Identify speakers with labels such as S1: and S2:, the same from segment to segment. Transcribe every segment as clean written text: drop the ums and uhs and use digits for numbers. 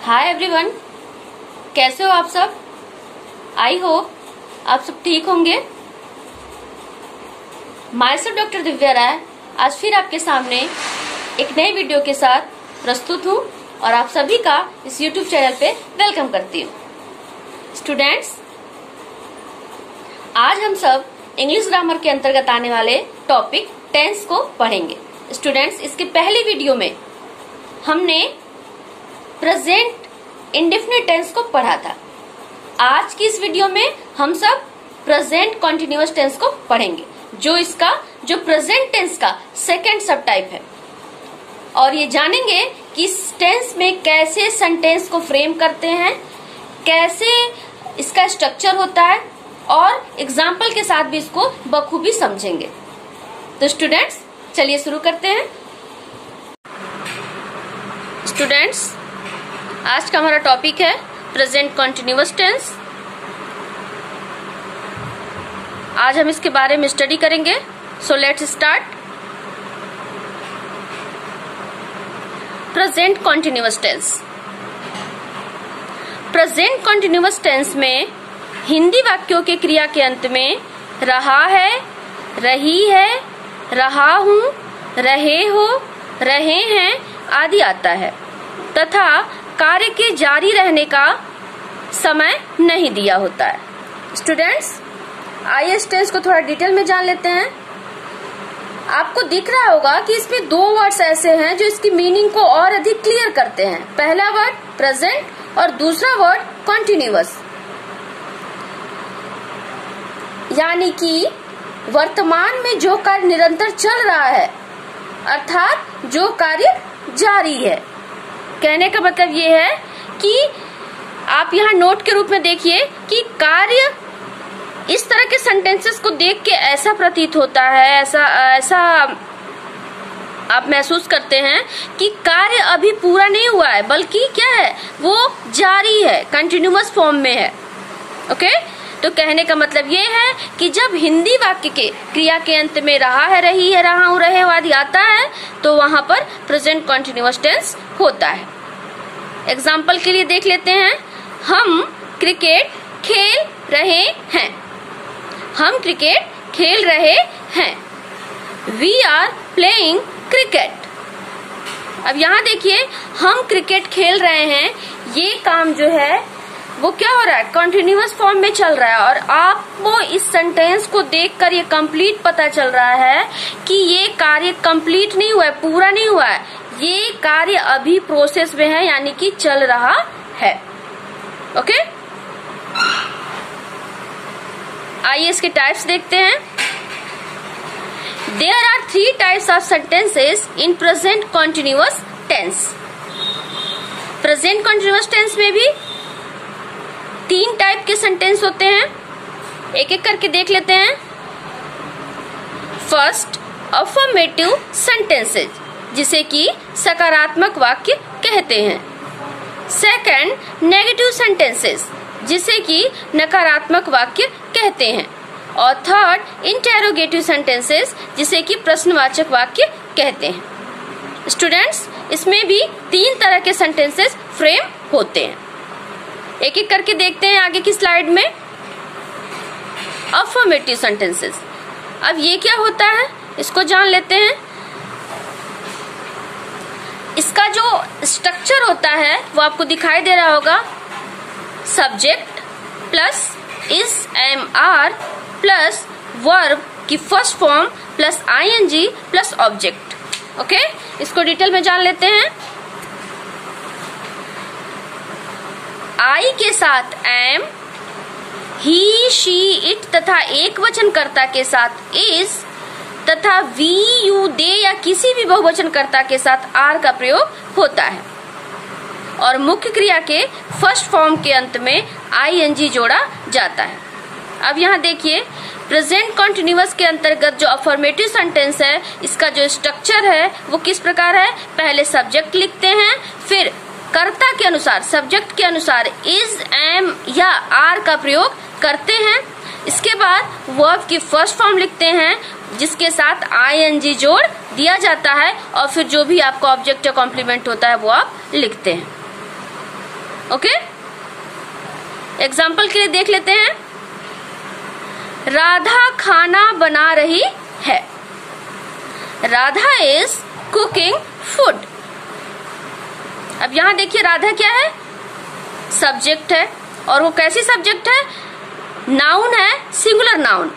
S1: Hi everyone, कैसे हो आप सब। आई होप आप सब ठीक होंगे। माय सेल्फ डॉक्टर दिव्या राय आज फिर आपके सामने एक नई वीडियो के साथ प्रस्तुत हूँ और आप सभी का इस यूट्यूब चैनल पे वेलकम करती हूँ। स्टूडेंट्स, आज हम सब इंग्लिश ग्रामर के अंतर्गत आने वाले टॉपिक टेंस को पढ़ेंगे। स्टूडेंट्स, इसके पहले वीडियो में हमने प्रेजेंट इंडेफिनिट टेंस को पढ़ा था। आज की इस वीडियो में हम सब प्रेजेंट कॉन्टिन्यूअस टेंस को पढ़ेंगे, जो प्रेजेंट टेंस का सेकंड सब टाइप है। और ये जानेंगे कि इस टेंस में कैसे सेंटेंस को फ्रेम करते हैं, कैसे इसका स्ट्रक्चर होता है और एग्जाम्पल के साथ भी इसको बखूबी समझेंगे। तो स्टूडेंट्स, चलिए शुरू करते हैं। स्टूडेंट्स, आज का हमारा टॉपिक है प्रेजेंट कॉन्टिन्यूअस टेंस। आज हम इसके बारे में स्टडी करेंगे। So let's start. Present continuous tense. Present continuous tense में हिंदी वाक्यों के क्रिया के अंत में रहा है, रही है, रहा हूं, रहे हो, रहे हैं आदि आता है तथा कार्य के जारी रहने का समय नहीं दिया होता है। स्टूडेंट्स, आइए इस टेंस को थोड़ा डिटेल में जान लेते हैं। आपको दिख रहा होगा कि इसमें दो वर्ड्स ऐसे हैं जो इसकी मीनिंग को और अधिक क्लियर करते हैं। पहला वर्ड प्रेजेंट और दूसरा वर्ड कॉन्टिन्यूअस, यानी कि वर्तमान में जो कार्य निरंतर चल रहा है, अर्थात जो कार्य जारी है। कहने का मतलब ये है कि आप यहाँ नोट के रूप में देखिए कि कार्य, इस तरह के सेंटेंसेस को देख के ऐसा प्रतीत होता है, ऐसा आप महसूस करते हैं कि कार्य अभी पूरा नहीं हुआ है, बल्कि क्या है, वो जारी है, कंटिन्यूअस फॉर्म में है। ओके, तो कहने का मतलब ये है कि जब हिंदी वाक्य के क्रिया के अंत में रहा है, रही है, रहा हूं, रहे हो आदि आता है तो वहां पर प्रेजेंट कॉन्टिन्यूअस टेंस होता है। एग्जाम्पल के लिए देख लेते हैं। हम क्रिकेट खेल रहे हैं। हम क्रिकेट खेल रहे हैं। We are playing cricket. अब यहाँ देखिए, हम क्रिकेट खेल रहे हैं, ये काम जो है वो क्या हो रहा है, कंटिन्यूअस फॉर्म में चल रहा है। और आपको इस सेंटेंस को देखकर ये कंप्लीट पता चल रहा है कि ये कार्य कंप्लीट नहीं हुआ है, पूरा नहीं हुआ है, ये कार्य अभी प्रोसेस में है, यानी कि चल रहा है। ओके, आइए इसके टाइप्स देखते हैं। There are 3 types of sentences in present continuous tense. Present continuous tense में भी 3 टाइप के सेंटेंस होते हैं। एक एक करके देख लेते हैं। फर्स्ट, अफर्मेटिव सेंटेंसेस, जिसे कि सकारात्मक वाक्य कहते हैं। सेकंड, नेगेटिव सेंटेंसेस, जिसे कि नकारात्मक वाक्य कहते हैं। और थर्ड, इंटेरोगेटिव सेंटेंसेस, जिसे कि प्रश्नवाचक वाक्य कहते हैं। स्टूडेंट्स, इसमें भी 3 तरह के सेंटेंसेस फ्रेम होते हैं। एक एक करके देखते हैं आगे की स्लाइड में। अफर्मेटिव सेंटेंसेस, अब ये क्या होता है इसको जान लेते हैं। इसका जो स्ट्रक्चर होता है वो आपको दिखाई दे रहा होगा। Subject plus is, am, are plus verb की first form plus ING plus object. Okay, इसको डिटेल में जान लेते हैं। आई के साथ एम, ही, शी, इट तथा एक वचनकर्ता के साथ इज तथा वी, यू, दे या किसी भी बहुवचनकर्ता के साथ आर का प्रयोग होता है। और मुख्य क्रिया के फर्स्ट फॉर्म के अंत में आईएनजी जोड़ा जाता है। अब यहाँ देखिए, प्रेजेंट कॉन्टिन्यूअस के अंतर्गत जो अफर्मेटिव सेंटेंस है, इसका जो स्ट्रक्चर है वो किस प्रकार है। पहले सब्जेक्ट लिखते हैं, फिर कर्ता के अनुसार, सब्जेक्ट के अनुसार इज, एम या आर का प्रयोग करते हैं। इसके बाद वर्ब की फर्स्ट फॉर्म लिखते हैं, जिसके साथ आईएनजी जोड़ दिया जाता है और फिर जो भी आपका ऑब्जेक्ट या कॉम्प्लीमेंट होता है वो आप लिखते हैं। ओके, एग्जाम्पल के लिए देख लेते हैं। राधा खाना बना रही है। Radha is cooking food. अब यहां देखिए राधा क्या है, सब्जेक्ट है, और वो कैसी सब्जेक्ट है, नाउन है, singular noun.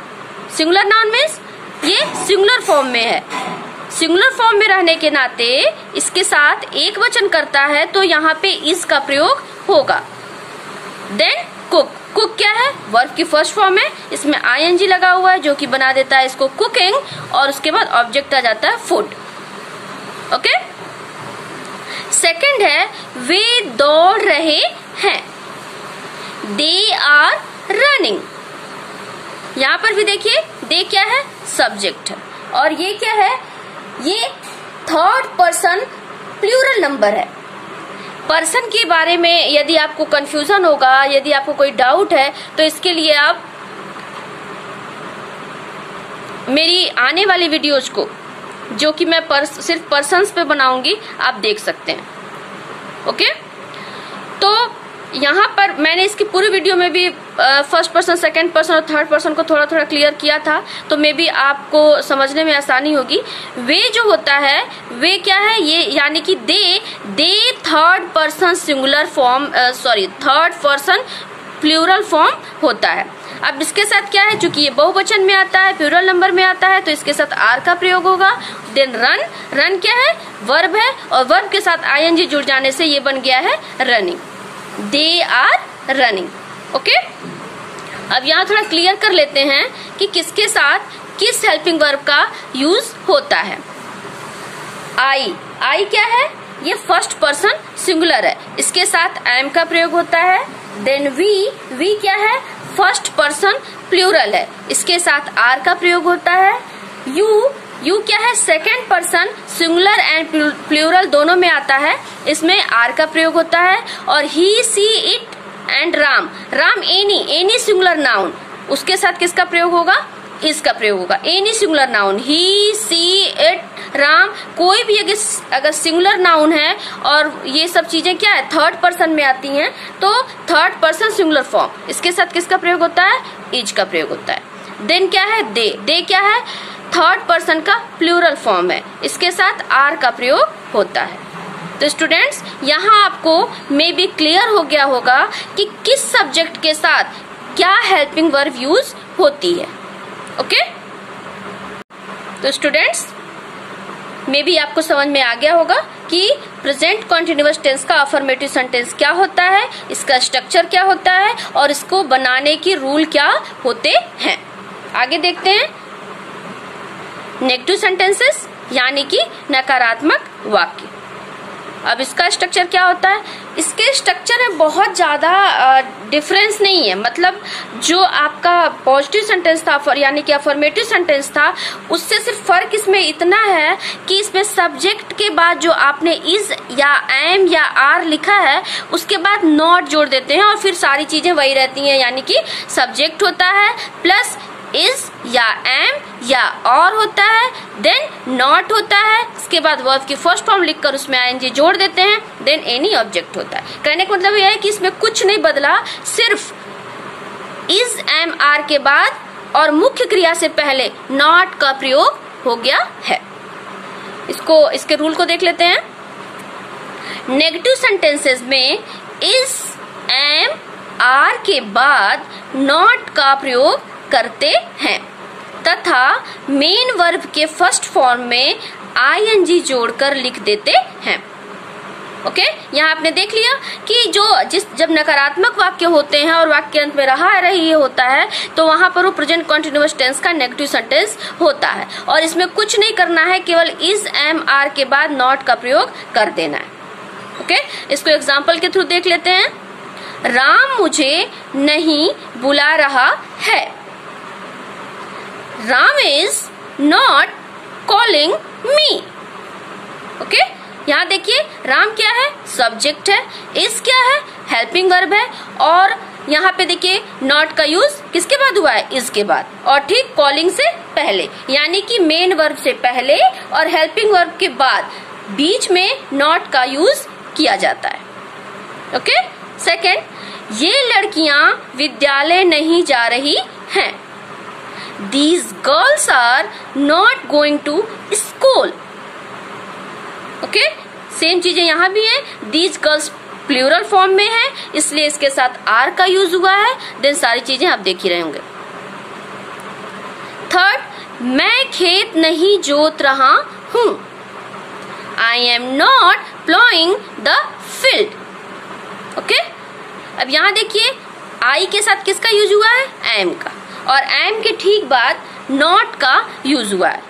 S1: Singular noun means ये सिंगुलर फॉर्म में है। सिंगुलर फॉर्म में रहने के नाते इसके साथ एक वचन करता है तो यहाँ पे इज का प्रयोग होगा। देन कुक, कुक क्या है, वर्ब की फर्स्ट फॉर्म है, इसमें आईएनजी लगा हुआ है जो कि बना देता है इसको कुकिंग, और उसके बाद ऑब्जेक्ट आ जाता है फूड। ओके, सेकंड है वे दौड़ रहे हैं। They are running. यहां पर भी देखिए दे क्या है, सब्जेक्ट है, और ये क्या है, ये थर्ड पर्सन प्लूरल नंबर है। पर्सन के बारे में यदि आपको कंफ्यूजन होगा, यदि आपको कोई डाउट है, तो इसके लिए आप मेरी आने वाली वीडियोज को, जो कि मैं सिर्फ पर्सन्स पे बनाऊंगी, आप देख सकते हैं। ओके, तो यहाँ पर मैंने इसकी पूरी वीडियो में भी फर्स्ट पर्सन, सेकंड पर्सन और थर्ड पर्सन को थोड़ा थोड़ा क्लियर किया था, तो मे बी आपको समझने में आसानी होगी। वे जो होता है, वे क्या है, ये यानी कि the third person singular form, third person plural form होता है। अब इसके साथ क्या है, चूंकि ये बहुवचन में आता है, प्लूरल नंबर में आता है, तो इसके साथ आर का प्रयोग होगा। देन रन, रन क्या है, वर्ब है, और वर्ब के साथ आईएनजी जुड़ जाने से ये बन गया है running. They are running. Okay, अब यहाँ थोड़ा क्लियर कर लेते हैं कि किसके साथ किस हेल्पिंग वर्ब का यूज होता है। आई क्या है, ये फर्स्ट पर्सन सिंगुलर है, इसके साथ एम का प्रयोग होता है। देन वी क्या है, फर्स्ट पर्सन प्लूरल है, इसके साथ आर का प्रयोग होता है। यू क्या है, second person singular and plural दोनों में आता है, इसमें आर का प्रयोग होता है। और he, she, it and Ram any singular noun, उसके साथ किसका प्रयोग होगा, इज का प्रयोग होगा। Any singular noun, he, she, it, Ram, कोई भी अगर सिंगुलर नाउन है और ये सब चीजें क्या है, थर्ड पर्सन में आती हैं, तो थर्ड पर्सन सिंगुलर फॉर्म, इसके साथ किसका प्रयोग होता है, इज का प्रयोग होता है। देन क्या है, दे क्या है, थर्ड पर्सन का प्लूरल फॉर्म है, इसके साथ आर का प्रयोग होता है। तो स्टूडेंट्स, यहाँ आपको मे बी क्लियर हो गया होगा कि किस सब्जेक्ट के साथ क्या हेल्पिंग वर्ब यूज होती है। ओके, तो स्टूडेंट्स, मे बी आपको समझ में आ गया होगा कि प्रेजेंट कॉन्टिन्यूअस टेंस का अफर्मेटिव सेंटेंस क्या होता है, इसका स्ट्रक्चर क्या होता है, और इसको बनाने की रूल क्या होते हैं। आगे देखते हैं नेगेटिव सेंटेंसेस, यानी कि नकारात्मक वाक्य। अब इसका स्ट्रक्चर क्या होता है, इसके स्ट्रक्चर में बहुत ज्यादा डिफरेंस नहीं है। मतलब जो आपका पॉजिटिव सेंटेंस था, यानी कि अफर्मेटिव सेंटेंस था, उससे सिर्फ फर्क इसमें इतना है कि इसमें सब्जेक्ट के बाद जो आपने इज या एम या आर लिखा है, उसके बाद नॉट जोड़ देते हैं, और फिर सारी चीजें वही रहती हैं। यानी कि सब्जेक्ट होता है प्लस इज या एम या और होता है, देन नॉट होता है, इसके बाद वर्ब की फर्स्ट फॉर्म लिखकर उसमें आईएनजी जोड़ देते हैं, देन एनी ऑब्जेक्ट होता है। कहने का मतलब यह है कि इसमें कुछ नहीं बदला, सिर्फ इज एम आर के बाद और मुख्य क्रिया से पहले नॉट का प्रयोग हो गया है। इसके रूल को देख लेते हैं। नेगेटिव सेंटेंसेस में इज एम आर के बाद नॉट का प्रयोग करते हैं तथा मेन वर्ब के फर्स्ट फॉर्म में आईएनजी जोड़कर लिख देते हैं। ओके, यहाँ आपने देख लिया कि जब नकारात्मक वाक्य होते हैं और वाक्य अंत में रही होता है, तो वहां पर वो प्रेजेंट कॉन्टिन्यूअस टेंस का नेगेटिव सेंटेंस होता है, और इसमें कुछ नहीं करना है, केवल इज एम आर के बाद नॉट का प्रयोग कर देना है। ओके, इसको एग्जाम्पल के थ्रू देख लेते हैं। राम मुझे नहीं बुला रहा है। Ram is not calling me. Okay, यहाँ देखिए राम क्या है, सब्जेक्ट है, इज क्या है, हेल्पिंग वर्ब है, और यहाँ पे देखिए नॉट का यूज किसके बाद हुआ है, इज के बाद, और ठीक कॉलिंग से पहले, यानी कि मेन वर्ब से पहले और हेल्पिंग वर्ब के बाद बीच में नॉट का यूज किया जाता है। ओके, सेकंड, ये लड़कियां विद्यालय नहीं जा रही हैं। These girls are not going to school. Okay, same चीजें यहां भी है। These girls प्लूरल फॉर्म में है, इसलिए इसके साथ आर का यूज हुआ है। देन सारी चीजें आप देख ही रहे होंगे। थर्ड, मैं खेत नहीं जोत रहा हूं। I am not plowing the field. Okay, अब यहां देखिए आई के साथ किसका यूज हुआ है? एम का, और एम के ठीक बाद नॉट का यूज हुआ है।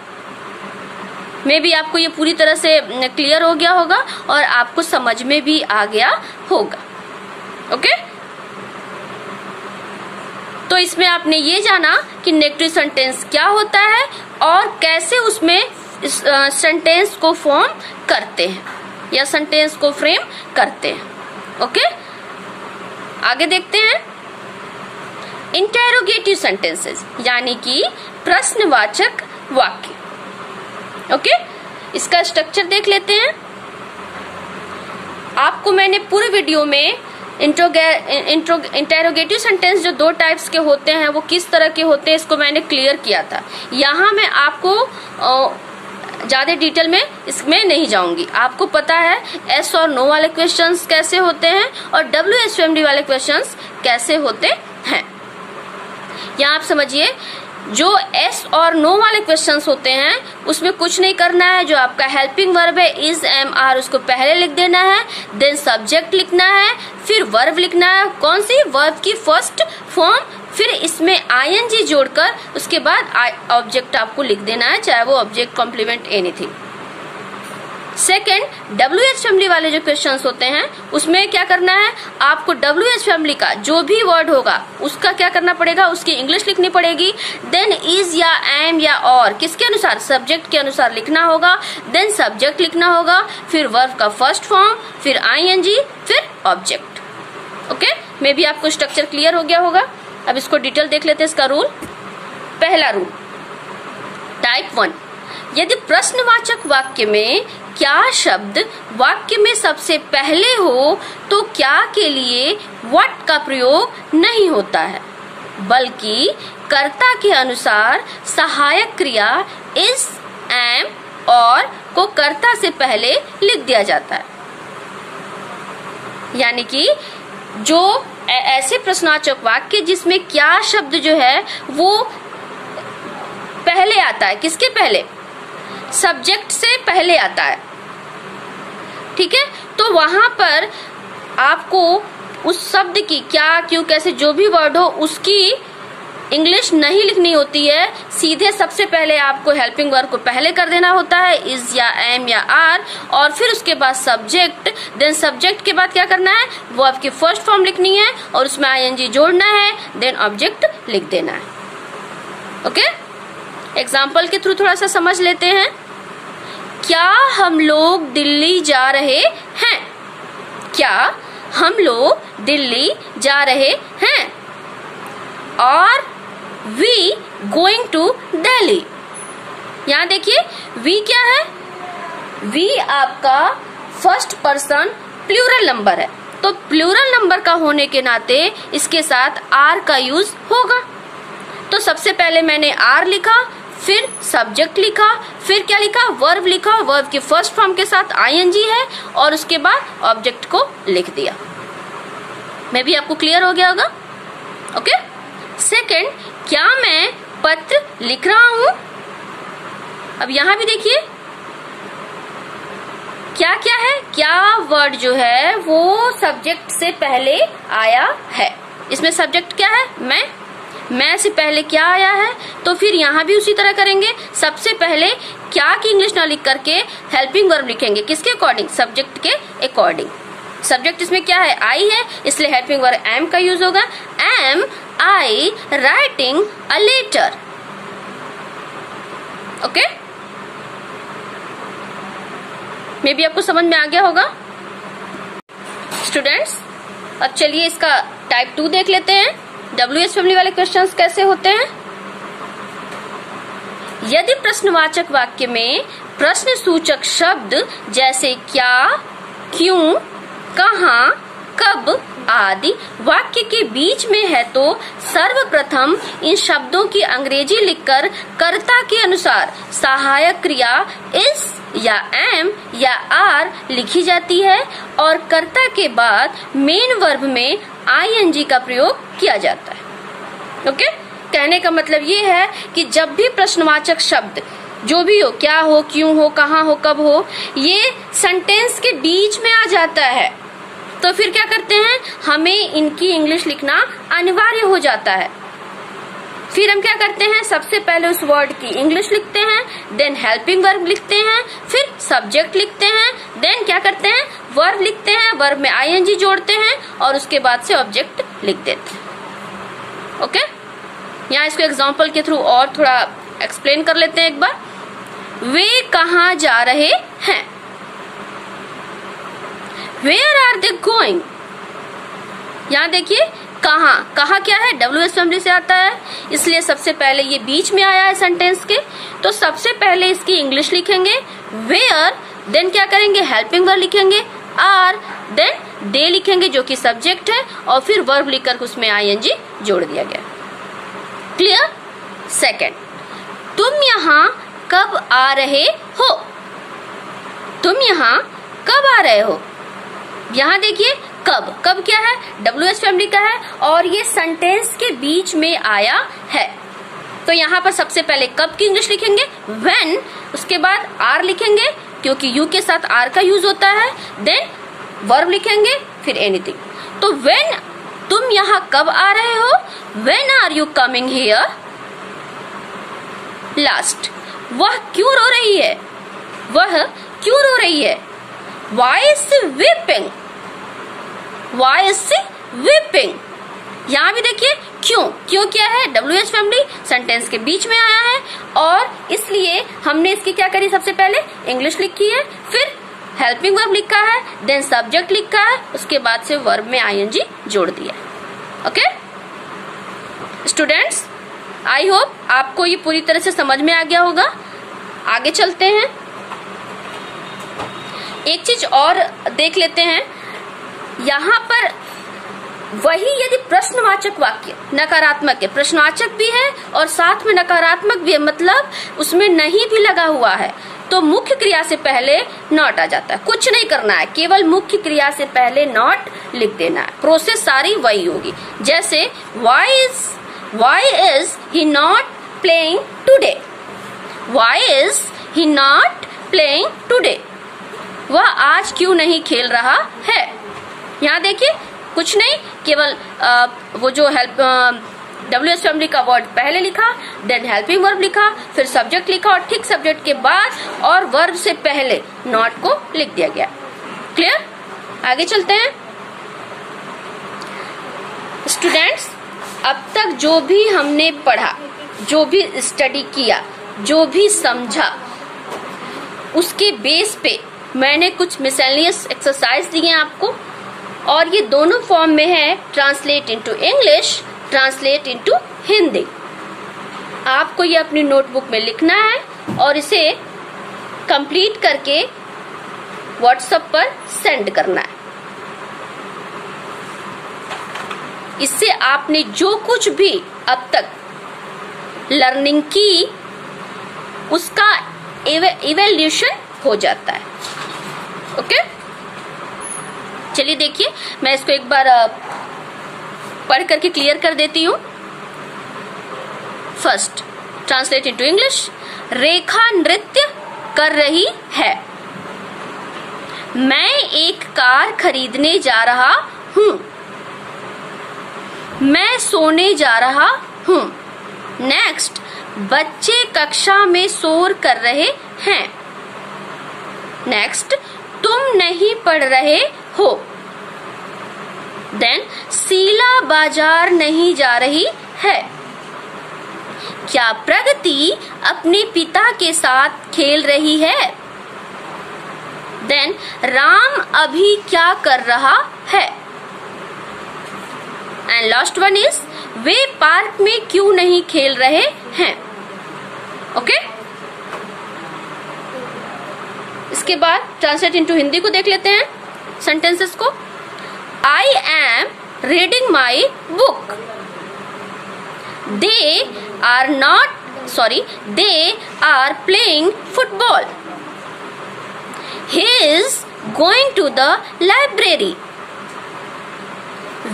S1: मे भी आपको ये पूरी तरह से क्लियर हो गया होगा और आपको समझ में भी आ गया होगा। ओके, तो इसमें आपने ये जाना कि नेगेटिव सेंटेंस क्या होता है और कैसे उसमें सेंटेंस को फॉर्म करते हैं या सेंटेंस को फ्रेम करते हैं। ओके, आगे देखते हैं इंटेरोगेटिव सेंटेंसेस, यानी कि प्रश्नवाचक वाक्य। ओके, इसका स्ट्रक्चर देख लेते हैं। आपको मैंने पूरे वीडियो में इंटेरोगेटिव सेंटेंस जो दो टाइप्स के होते हैं वो किस तरह के होते हैं इसको मैंने क्लियर किया था। यहाँ मैं आपको ज्यादा डिटेल में इसमें नहीं जाऊंगी। आपको पता है एस और नो वाले क्वेश्चंस कैसे होते हैं और WH वाले क्वेश्चंस कैसे होते हैं। यहाँ आप समझिए, जो एस और नो वाले क्वेश्चंस होते हैं उसमें कुछ नहीं करना है। जो आपका हेल्पिंग वर्ब है इज, एम, आर, उसको पहले लिख देना है। देन सब्जेक्ट लिखना है, फिर वर्ब लिखना है, कौन सी वर्ब की फर्स्ट फॉर्म, फिर इसमें आईएनजी जोड़कर उसके बाद ऑब्जेक्ट आपको लिख देना है, चाहे वो object complement anything. Second, WH वाले जो क्वेश्चंस होते हैं उसमें क्या करना है, आपको WH का जो भी वर्ड होगा उसका क्या करना पड़ेगा, उसकी इंग्लिश लिखनी पड़ेगी। देन इज या एम या और किसके अनुसार, सब्जेक्ट के अनुसार लिखना होगा। देन सब्जेक्ट लिखना होगा, फिर वर्ब का फर्स्ट फॉर्म, फिर आईएनजी, फिर ऑब्जेक्ट। ओके, मे भी आपको स्ट्रक्चर क्लियर हो गया होगा। अब इसको डिटेल देख लेते हैं इसका रूल। पहला रूल, टाइप 1, यदि प्रश्नवाचक वाक्य में क्या शब्द वाक्य में सबसे पहले हो तो क्या के लिए व्हाट का प्रयोग नहीं होता है, बल्कि कर्ता के अनुसार सहायक क्रिया इज, एम, और को कर्ता से पहले लिख दिया जाता है। यानी कि जो ऐसे प्रश्नवाचक वाक्य जिसमें क्या शब्द जो है वो पहले आता है, किसके पहले, सब्जेक्ट से पहले आता है। ठीक है, तो वहां पर आपको उस शब्द की क्या, क्यों, कैसे जो भी वर्ड हो उसकी इंग्लिश नहीं लिखनी होती है। सीधे सबसे पहले आपको हेल्पिंग वर्ब को पहले कर देना होता है, इज या एम या आर, और फिर उसके बाद सब्जेक्ट। देन सब्जेक्ट के बाद क्या करना है, वो आपकी फर्स्ट फॉर्म लिखनी है और उसमें आईएनजी जोड़ना है। देन ऑब्जेक्ट लिख देना है। ओके, एग्जाम्पल के थ्रू थोड़ा सा समझ लेते हैं। क्या हम लोग दिल्ली जा रहे हैं, क्या हम लोग दिल्ली जा रहे हैं, और वी गोइंग टू दिल्ली। यहाँ देखिए वी क्या है, वी आपका फर्स्ट पर्सन प्लूरल नंबर है, तो प्लूरल नंबर का होने के नाते इसके साथ आर का यूज होगा। तो सबसे पहले मैंने आर लिखा, फिर सब्जेक्ट लिखा, फिर क्या लिखा, वर्ब लिखा, वर्ब की फर्स्ट फॉर्म के साथ आईएनजी है और उसके बाद ऑब्जेक्ट को लिख दिया। मैं भी आपको क्लियर हो गया होगा। ओके, सेकंड, क्या मैं पत्र लिख रहा हूं। अब यहां भी देखिए क्या क्या है, क्या वर्ड जो है वो सब्जेक्ट से पहले आया है। इसमें सब्जेक्ट क्या है, मैं से पहले क्या आया है, तो फिर यहाँ भी उसी तरह करेंगे। सबसे पहले क्या की इंग्लिश ना लिख करके हेल्पिंग वर्ब लिखेंगे, किसके अकॉर्डिंग, सब्जेक्ट के अकॉर्डिंग। सब्जेक्ट इसमें क्या है, आई है, इसलिए हेल्पिंग वर्ब एम का यूज होगा। Am I writing a letter. Okay, मे भी आपको समझ में आ गया होगा स्टूडेंट्स। अब चलिए इसका टाइप 2 देख लेते हैं। WH वाले क्वेश्चंस कैसे होते हैं। यदि प्रश्नवाचक वाक्य में प्रश्न सूचक शब्द जैसे क्या, क्यों, कहाँ, कब आदि वाक्य के बीच में है तो सर्वप्रथम इन शब्दों की अंग्रेजी लिखकर कर्ता के अनुसार सहायक क्रिया इस या एम या आर लिखी जाती है और कर्ता के बाद मेन वर्ब में आईएनजी का प्रयोग किया जाता है। ओके, कहने का मतलब ये है कि जब भी प्रश्नवाचक शब्द जो भी हो, क्या हो, क्यों हो, कहाँ हो, कब हो, ये सेंटेंस के बीच में आ जाता है तो फिर क्या करते हैं, हमें इनकी इंग्लिश लिखना अनिवार्य हो जाता है। फिर हम क्या करते हैं, सबसे पहले उस वर्ड की इंग्लिश लिखते हैं, देन हेल्पिंग वर्ब लिखते हैं, फिर सब्जेक्ट लिखते हैं, देन क्या करते हैं, वर्ब लिखते हैं, वर्ब में आईएनजी जोड़ते हैं और उसके बाद से ऑब्जेक्ट लिख देते हैं। ओके, यहाँ इसको एग्जाम्पल के थ्रू और थोड़ा एक्सप्लेन कर लेते हैं एक बार। वे कहाँ जा रहे हैं, वेयर आर दे गोइंग। यहाँ देखिए कहाँ, कहाँ क्या है, WH फैमिली से आता है, इसलिए सबसे पहले ये बीच में आया है सेंटेंस के, तो सबसे पहले इसकी इंग्लिश लिखेंगे वेयर, देन क्या करेंगे, हेल्पिंग वर्ब लिखेंगे आर, देन दे लिखेंगे जो कि सब्जेक्ट है और फिर वर्ब लिखकर उसमें आईएनजी जोड़ दिया गया। क्लियर। सेकंड, तुम यहाँ कब आ रहे हो, तुम यहाँ कब आ रहे हो। यहाँ देखिए कब, कब क्या है, WH फैमिली का है और ये सेंटेंस के बीच में आया है, तो यहाँ पर सबसे पहले कब की इंग्लिश लिखेंगे व्हेन, उसके बाद आर लिखेंगे क्योंकि यू के साथ आर का यूज होता है, देन वर्ब लिखेंगे, फिर एनीथिंग। तो व्हेन, तुम यहाँ कब आ रहे हो, when are you coming here. Last, वह क्यों रो रही है, वह क्यों रो रही है, Why is she weeping? Why is she weeping? यहाँ भी देखिए क्यों, क्यों क्या है, WH फैमिली सेंटेंस के बीच में आया है और इसलिए हमने इसकी क्या करी, सबसे पहले इंग्लिश लिखी है, फिर हेल्पिंग वर्ब लिखा है, देन सब्जेक्ट लिखा है, उसके बाद से वर्ब में आईएनजी जोड़ दिया। ओके स्टूडेंट्स, आई होप आपको ये पूरी तरह से समझ में आ गया होगा। आगे चलते हैं, एक चीज और देख लेते हैं। यहाँ पर वही यदि प्रश्नवाचक वाक्य नकारात्मक है, प्रश्नवाचक भी है और साथ में नकारात्मक भी है, मतलब उसमें नहीं भी लगा हुआ है, तो मुख्य क्रिया से पहले नॉट आ जाता है। कुछ नहीं करना है, केवल मुख्य क्रिया से पहले नॉट लिख देना है, प्रोसेस सारी वही होगी। जैसे why is he not playing today? Why is he not playing today? वह आज क्यों नहीं खेल रहा है। यहाँ देखिए कुछ नहीं, केवल वो जो हेल्प WH फैमिली का वर्ड पहले लिखा, देन हेल्पिंग वर्ब लिखा, फिर सब्जेक्ट लिखा और ठीक सब्जेक्ट के बाद और वर्ब से पहले नॉट को लिख दिया गया। क्लियर। आगे चलते हैं स्टूडेंट्स। अब तक जो भी हमने पढ़ा, जो भी स्टडी किया, जो भी समझा, उसके बेस पे मैंने कुछ मिसलेनियस एक्सरसाइज दिए हैं आपको और ये दोनों फॉर्म में है, translate into English, translate into Hindi. आपको ये अपनी नोटबुक में लिखना है और इसे कंप्लीट करके व्हाट्सएप पर सेंड करना है। इससे आपने जो कुछ भी अब तक लर्निंग की उसका इवैल्यूएशन हो जाता है। ओके, चलिए देखिए मैं इसको एक बार पढ़ करके क्लियर कर देती हूँ। First, translate into English. Rekha नृत्य कर रही है। मैं एक कार खरीदने जा रहा हूँ। मैं सोने जा रहा हूँ। नेक्स्ट, बच्चे कक्षा में शोर कर रहे हैं। नेक्स्ट, तुम नहीं पढ़ रहे हो। देन, शीला बाजार नहीं जा रही है। क्या प्रगति अपने पिता के साथ खेल रही है। देन, राम अभी क्या कर रहा है। And last one is, way park में क्यों नहीं खेल रहे हैं। ओके, इसके बाद ट्रांसलेट इनटू हिंदी को देख लेते हैं सेंटेंसेस को। I am reading my book. They are playing football. He is going to the library.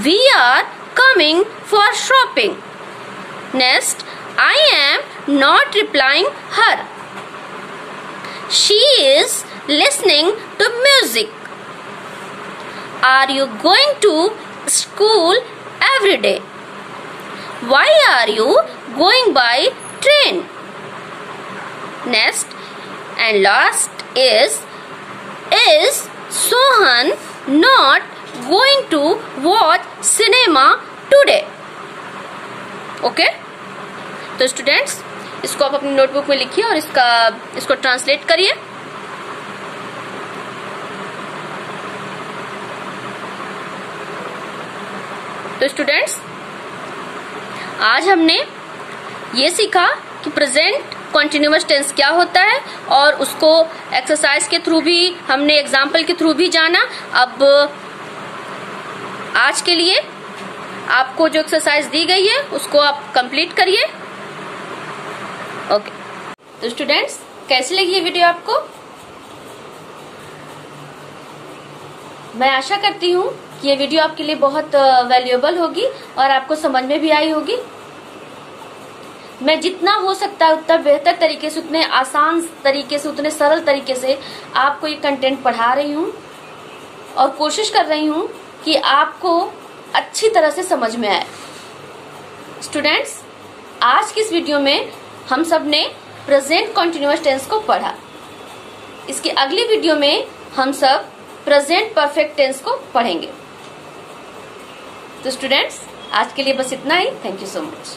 S1: We are coming for shopping. Next, I am not replying her. She is listening to music. Are you going to school every day? Why are you going by train? Next and last is Sohan not going to watch cinema today? Okay तो students इसको आप अपनी notebook में लिखिए और इसको translate करिए। तो स्टूडेंट्स आज हमने ये सीखा कि प्रेजेंट कॉन्टिन्यूअस टेंस क्या होता है और उसको एक्सरसाइज के थ्रू भी हमने एग्जाम्पल के थ्रू भी जाना। अब आज के लिए आपको जो एक्सरसाइज दी गई है उसको आप कंप्लीट करिए। ओके तो स्टूडेंट्स कैसी लगी ये वीडियो आपको? मैं आशा करती हूँ कि ये वीडियो आपके लिए बहुत वैल्यूएबल होगी और आपको समझ में भी आई होगी। मैं जितना हो सकता है उतना बेहतर तरीके से, उतने आसान तरीके से, उतने सरल तरीके से आपको ये कंटेंट पढ़ा रही हूँ और कोशिश कर रही हूँ कि आपको अच्छी तरह से समझ में आए। स्टूडेंट्स आज की इस वीडियो में हम सब ने प्रेजेंट कॉन्टिन्यूअस टेंस को पढ़ा। इसकी अगली वीडियो में हम सब प्रेजेंट परफेक्ट टेंस को पढ़ेंगे। तो स्टूडेंट्स आज के लिए बस इतना ही। Thank you so much.